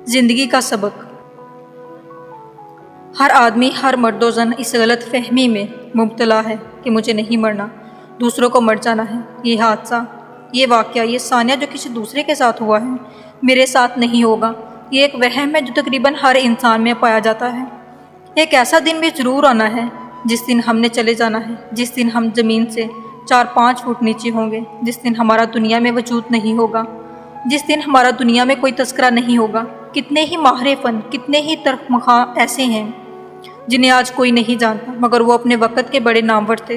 زندگی کا سبق۔ ہر آدمی، ہر مرد و زن اس غلط فہمی میں مبتلا ہے کہ مجھے نہیں مرنا، دوسروں کو مر جانا ہے۔ یہ حادثہ، یہ واقعہ، یہ ثانیہ جو کسی دوسرے کے ساتھ ہوا ہے، میرے ساتھ نہیں ہوگا۔ یہ ایک وہم ہے جو تقریباً ہر انسان میں پایا جاتا ہے۔ ایک ایسا دن بھی ضرور آنا ہے جس دن ہم نے چلے جانا ہے، جس دن ہم زمین سے 4-5 فٹ نیچے ہوں گے، جس دن ہمارا دنیا میں وجود نہیں ہوگا، جس دن ہمارا دنیا میں کوئی تذکرہ نہیں ہوگا۔ کتنے ہی ماہر فن، کتنے ہی تخمخواہ ایسے ہیں جنہیں آج کوئی نہیں جانتا، مگر وہ اپنے وقت کے بڑے نامور تھے۔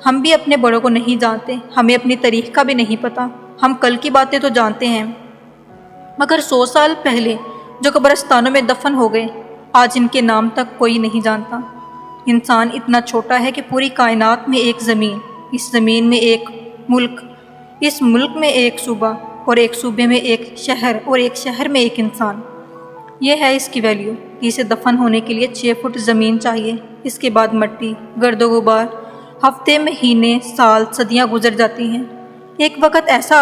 ہم بھی اپنے بڑوں کو نہیں جانتے، ہمیں اپنی تاریخ کا بھی نہیں پتہ۔ ہم کل کی باتیں تو جانتے ہیں، مگر 100 سال پہلے جو قبرستانوں میں دفن ہو گئے، آج ان کے نام تک کوئی نہیں جانتا۔ انسان اتنا چھوٹا ہے کہ پوری کائنات میں ایک زمین، اس زمین میں ایک ملک، اس ملک میں ایک صوبہ، اور ایک صوبے میں ایک شہر، اور ایک شہر میں ایک انسان۔ یہ ہے اس کی ویلیو کہ اسے دفن ہونے کے لیے 6 فٹ زمین چاہیے، اس کے بعد مٹی، گرد و غبار، ہفتے، مہینے، سال، صدیاں گزر جاتی ہیں۔ ایک وقت ایسا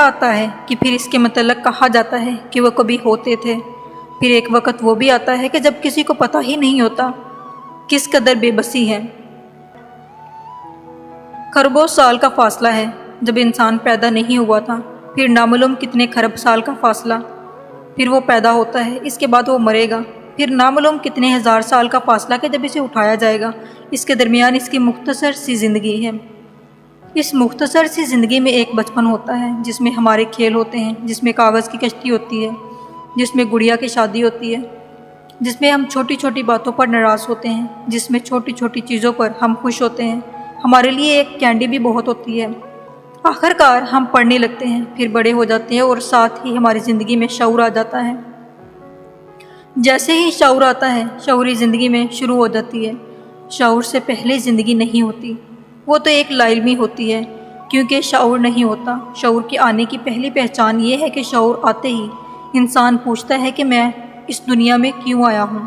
آتا ہے کہ پھر اس کے متعلق کہا جاتا ہے کہ وہ کبھی ہوتے تھے۔ پھر ایک وقت وہ بھی آتا ہے کہ جب کسی کو پتہ ہی نہیں ہوتا کس قدر بے بسی ہے۔ خربوں سال کا فاصلہ ہے جب انسان پیدا نہیں ہوا تھا، پھر نامعلوم کتنے خرب سال کا فاصلہ، پھر وہ پیدا ہوتا ہے، اس کے بعد وہ مرے گا، پھر نامعلوم کتنے ہزار سال کا فاصلہ کہ جب اسے اٹھایا جائے گا۔ اس کے درمیان اس کی مختصر سی زندگی ہے۔ اس مختصر سی زندگی میں ایک بچپن ہوتا ہے جس میں ہمارے کھیل ہوتے ہیں، جس میں کاغذ کی کشتی ہوتی ہے، جس میں گڑیا کی شادی ہوتی ہے، جس میں ہم چھوٹی چھوٹی باتوں پر ناراض ہوتے ہیں، جس میں چھوٹی چھوٹی چیزوں پر ہم خوش ہوتے ہیں۔ ہمارے لیے ایک کینڈی بھی بہت ہوتی ہے۔ آخر کار ہم پڑھنے لگتے ہیں، پھر بڑے ہو جاتے ہیں، اور ساتھ ہی ہماری زندگی میں شعور آ جاتا ہے۔ جیسے ہی شعور آتا ہے، شعوری زندگی میں شروع ہو جاتی ہے۔ شعور سے پہلے زندگی نہیں ہوتی، وہ تو ایک لا علمی ہوتی ہے، کیونکہ شعور نہیں ہوتا۔ شعور کے آنے کی پہلی پہچان یہ ہے کہ شعور آتے ہی انسان پوچھتا ہے کہ میں اس دنیا میں کیوں آیا ہوں؟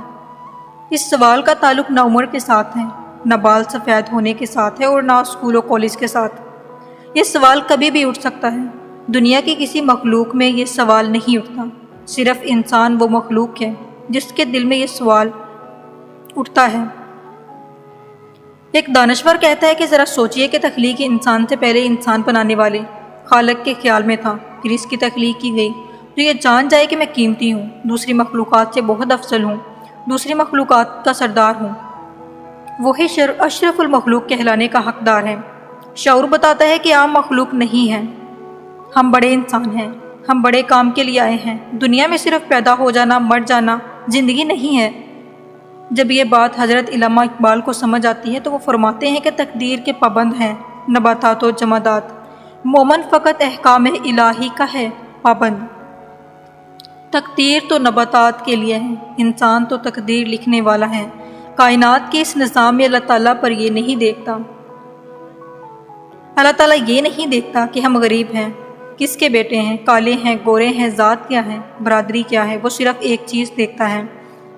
اس سوال کا تعلق نہ عمر کے ساتھ ہے، نہ بال سفید ہونے کے ساتھ ہے، اور نہ اسکول و کالج کے ساتھ۔ یہ سوال کبھی بھی اٹھ سکتا ہے۔ دنیا کی کسی مخلوق میں یہ سوال نہیں اٹھتا، صرف انسان وہ مخلوق ہے جس کے دل میں یہ سوال اٹھتا ہے۔ ایک دانشور کہتا ہے کہ ذرا سوچئے کہ تخلیق انسان سے پہلے انسان بنانے والے خالق کے خیال میں تھا، پھر اس کی تخلیق کی گئی تو یہ جان جائے کہ میں قیمتی ہوں، دوسری مخلوقات سے بہت افضل ہوں، دوسری مخلوقات کا سردار ہوں، وہی اشرف المخلوق کہلانے کا حقدار ہے۔ شعور بتاتا ہے کہ عام مخلوق نہیں ہے، ہم بڑے انسان ہیں، ہم بڑے کام کے لیے آئے ہیں۔ دنیا میں صرف پیدا ہو جانا، مر جانا زندگی نہیں ہے۔ جب یہ بات حضرت علامہ اقبال کو سمجھ آتی ہے تو وہ فرماتے ہیں کہ تقدیر کے پابند ہیں نباتات و جمادات، مومن فقط احکام الہی کا ہے پابند۔ تقدیر تو نباتات کے لیے ہے، انسان تو تقدیر لکھنے والا ہے۔ کائنات کے اس نظام میں اللہ تعالیٰ پر یہ نہیں دیکھتا، اللہ تعالیٰ یہ نہیں دیکھتا کہ ہم غریب ہیں، کس کے بیٹے ہیں، کالے ہیں، گورے ہیں، ذات کیا ہے، برادری کیا ہے۔ وہ صرف ایک چیز دیکھتا ہے،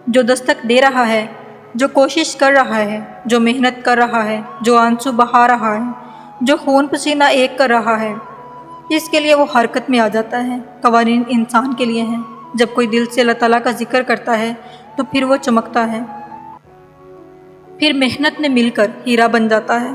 جو دستک دے رہا ہے، جو کوشش کر رہا ہے، جو محنت کر رہا ہے، جو آنسو بہا رہا ہے، جو خون پسینہ ایک کر رہا ہے، اس کے لیے وہ حرکت میں آ جاتا ہے۔ قوانین انسان کے لیے ہیں۔ جب کوئی دل سے اللہ تعالیٰ کا ذکر کرتا ہے تو پھر وہ چمکتا ہے، پھر محنت نے مل کر ہیرا بن جاتا ہے۔